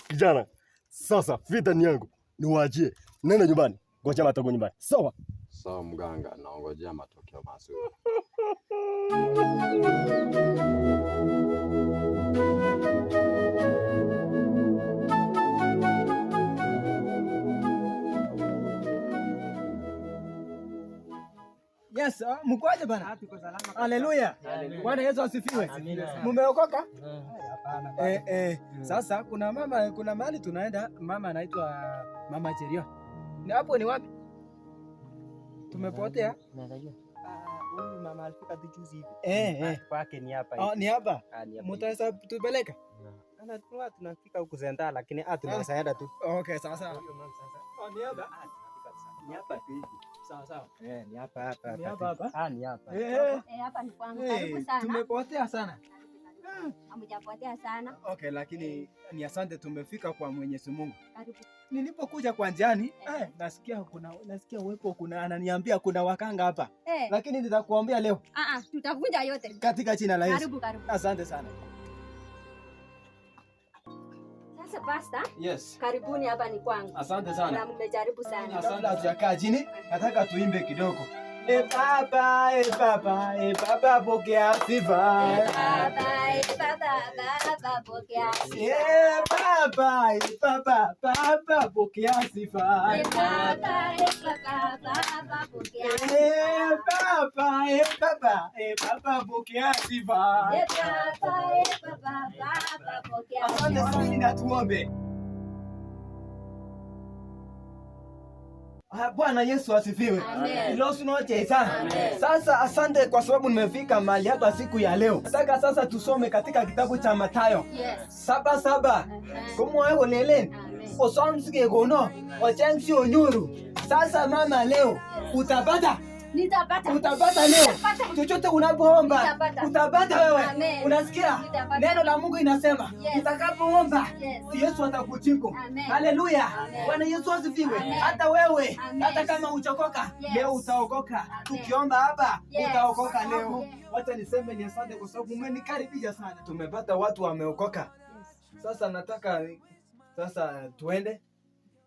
Kijana, sasa vita ni yangu. Niwaachie. Nenda nyumbani. Ngoja matokeo nyumbani. Sawa? Sawa mganga, naongojea matokeo mazuri. Yes, mkoaje bana? Tuko salama. Haleluya. Bwana Yesu asifiwe. Mumeokoka? Hapana. Sasa kuna mahali tunaenda, mama anaitwa Mama Cherio. Ni hapo ni wapi? Tumepotea? Unajua? Huyu mama alifika tu juzi hivi. Kwake ni hapa. Ni hapa. Mtaweza tupeleka? Tunafika huko Zenda lakini tunaweza enda tu. Okay, sawa. Ni hapa. Ni hapa tu. Sawa. Ni hapa. Ni hapa. Ni hapa. Hapa ni kwangu. Karibu sana. Tumepotea sana. Hamujapotea sana. Okay, lakini ni asante tumefika kwa Mwenyezi Mungu. Karibu. Nilipokuja kwa njiani, nasikia uwepo ananiambia kuna wakanga hapa. Lakini nitakuambia leo. Tutavunja yote. Katika jina la Yesu. Karibu. Asante sana. Sasa Pastor. Yes. Karibuni hapa ni kwangu. Asante sana. Na mmejaribu sana. Kabla hatujakaa chini, nataka tuimbe kidogo. Baba, pokea sifa. Baba, pokea sifa. Baba, pokea sifa. Baba, pokea sifa. Asante sana, na tuombe. Bwana Yesu asifiwe. Sasa asante kwa sababu nimefika mahali hapa siku ya leo. Nataka sasa tusome katika kitabu cha Mathayo 7:7. Kumwa lelen. Osomsike gono, ochensi onyuru. Sasa mama leo utapata utapata leo. Chochote unapoomba utapata wewe. Unasikia? Neno la Mungu inasema utakapoomba Yesu atakujibu. Haleluya. Bwana Yesu asifiwe. Hata wewe hata kama uchokoka leo utaokoka. Tukiomba hapa utaokoka leo. Wacha niseme ni asante kwa sababu umenikaribisha sana. Tumepata watu wameokoka. Sasa nataka tuende.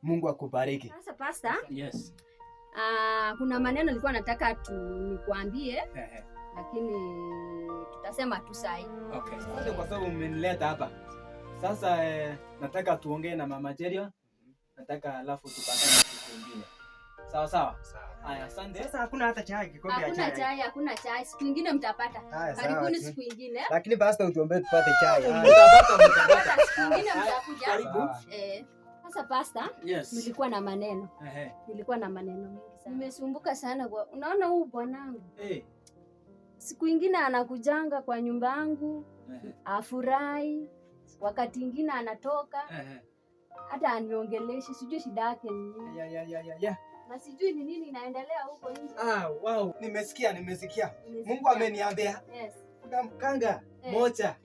Mungu akubariki. Sasa Pastor. Yes. Kuna maneno nilikuwa nataka nikwambie. Lakini tutasema tu sahi. Okay. Asante kwa sababu umenileta hapa. Sasa nataka tuongee na Mama Cherio. Nataka alafu tupatane siku nyingine. Sawa. Haya, asante. Sasa hakuna hata chai, kikombe cha chai. Hakuna chai. Siku nyingine mtapata. Karibuni siku nyingine. Lakini Pastor utuombe tupate chai. Mtapata siku nyingine mtakuja. Karibu. Sasa Pastor, nilikuwa na maneno. Nilikuwa na maneno mengi sana. Nimesumbuka sana kwa unaona huyu bwanangu. Siku nyingine anakujanga kwa nyumba yangu. Afurahi. Wakati mwingine anatoka. Hata aniongeleshi, sijui shida yake ni nini. Na sijui ni nini inaendelea huko nje. Wow, nimesikia. Mungu ameniambia. Kuna mkanga moja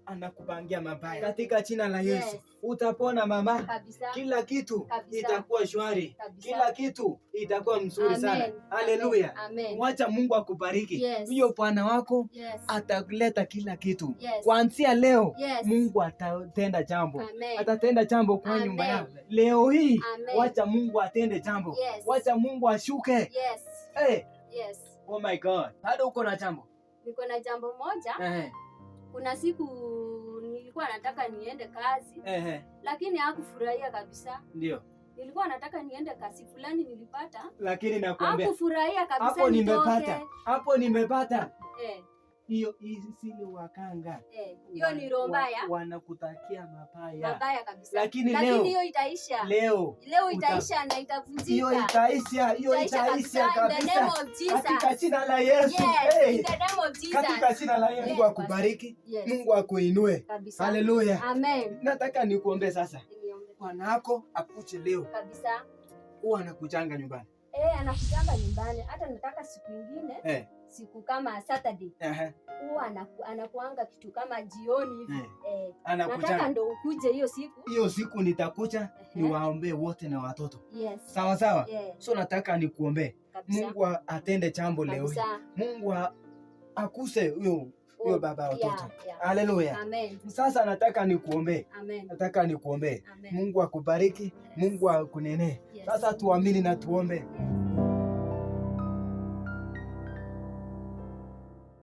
anakupangia mabaya. Katika jina la Yesu utapona mama. Kabisa. Kila kitu itakuwa shwari. Kila kitu itakuwa mzuri sana. Haleluya. Wacha Mungu akubariki. Huyo bwana wako atakuleta kila kitu. Kuanzia leo Mungu atatenda jambo. Atatenda jambo kwa nyumba yako. Leo hii wacha Mungu atende jambo. Wacha Mungu ashuke. Oh my God. Bado uko na jambo? Niko na jambo moja. Kuna siku nilikuwa nataka niende kazi. Lakini hakufurahia kabisa. Ndio. Nilikuwa nataka niende kazi fulani nilipata. Lakini nakwambia hakufurahia kabisa. Hapo nimepata. Hiyo sile wakanga. Hiyo ni roho mbaya. Wanakutakia mabaya. Mabaya kabisa. Lakini hiyo itaisha. Leo itaisha na itavunjika. Hiyo itaisha kabisa. Katika jina la Yesu. In the name of Jesus. Katika jina la Yesu. Mungu akubariki. Mungu akuinue. Haleluya. Amen. Nataka nikuombe sasa. Bwanako akuje leo. Kabisa. Huwa anakujanga nyumbani. Anakujanga nyumbani. Hata nataka siku nyingine. Siku kama Saturday. Huwa anakuanga kitu kama jioni hivi. Nataka ndo ukuje hiyo siku. Hiyo siku nitakuja niwaombe wote na watoto. Sawa. So nataka nikuombe. Mungu atende jambo leo. Mungu akuse huyo huyo baba ya watoto. Haleluya. Amen. Sasa nataka nikuombee. Amen. Nataka nikuombee. Amen. Mungu akubariki, Mungu akunene. Yes. Sasa tuamini na tuombe. Yes.